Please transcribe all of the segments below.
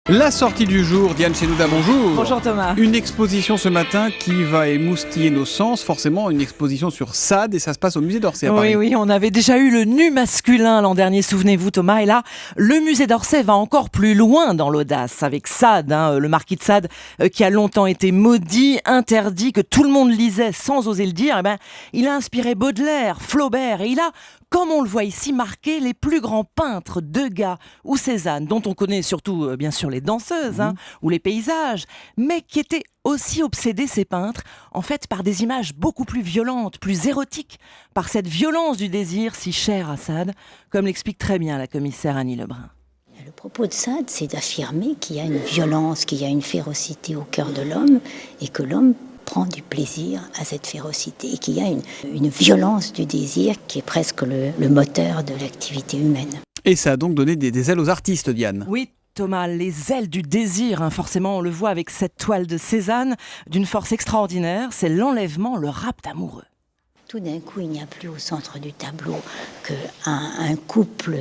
La sortie du jour, Diane Chenouda, bonjour. Bonjour Thomas. Une exposition ce matin qui va émoustiller nos sens, forcément une exposition sur Sade, et ça se passe au musée d'Orsay à Paris. Oui, on avait déjà eu le nu masculin l'an dernier, souvenez-vous Thomas, et là, le musée d'Orsay va encore plus loin dans l'audace, avec Sade, le marquis de Sade, qui a longtemps été maudit, interdit, que tout le monde lisait sans oser le dire. Il a inspiré Baudelaire, Flaubert, et il a, comme on le voit ici, marqué les plus grands peintres, Degas ou Cézanne, dont on connaît surtout, bien sûr, les danseuses ou les paysages, mais qui étaient aussi obsédés, ces peintres, en fait, par des images beaucoup plus violentes, plus érotiques, par cette violence du désir si chère à Sade, comme l'explique très bien la commissaire Annie Lebrun. Le propos de Sade, c'est d'affirmer qu'il y a une violence, qu'il y a une férocité au cœur de l'homme, et que l'homme prend du plaisir à cette férocité, et qu'il y a une violence du désir qui est presque le moteur de l'activité humaine. Et ça a donc donné des ailes aux artistes, Diane. Oui, Thomas, les ailes du désir, forcément on le voit avec cette toile de Cézanne, d'une force extraordinaire, c'est l'enlèvement, le rapt amoureux. Tout d'un coup, il n'y a plus au centre du tableau qu'un couple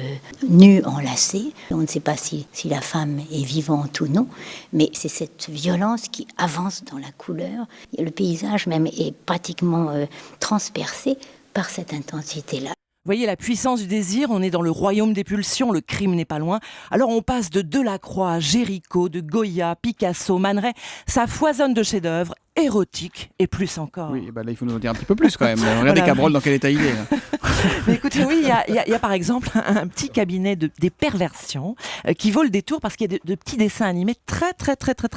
nu enlacé. On ne sait pas si la femme est vivante ou non, mais c'est cette violence qui avance dans la couleur. Et le paysage même est pratiquement transpercé par cette intensité-là. Vous voyez la puissance du désir, on est dans le royaume des pulsions, le crime n'est pas loin. Alors on passe de Delacroix, Géricault, de Goya, Picasso, Man Ray, ça foisonne de chefs-d'œuvre érotiques et plus encore. Oui, là il faut nous en dire un petit peu plus quand même. Regardez Cabrol dans quel état il est. Mais écoutez, oui, il y a par exemple un petit cabinet des perversions qui vaut le détour parce qu'il y a de petits dessins animés très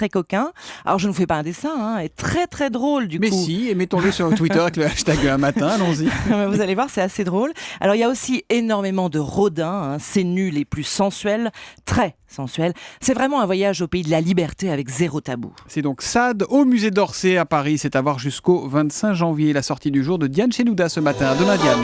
coquins. Alors je ne vous fais pas un dessin, et très drôle du coup. Mais si, et mettons-le sur Twitter avec le hashtag un matin, allons-y. Vous allez voir, c'est assez drôle. Alors il y a aussi énormément de Rodin, ces nus les plus sensuels, très sensuels. C'est vraiment un voyage au pays de la liberté avec zéro tabou. C'est donc Sade au musée d'Orsay à Paris, c'est à voir jusqu'au 25 janvier, la sortie du jour de Diane Chenouda ce matin. À demain Diane.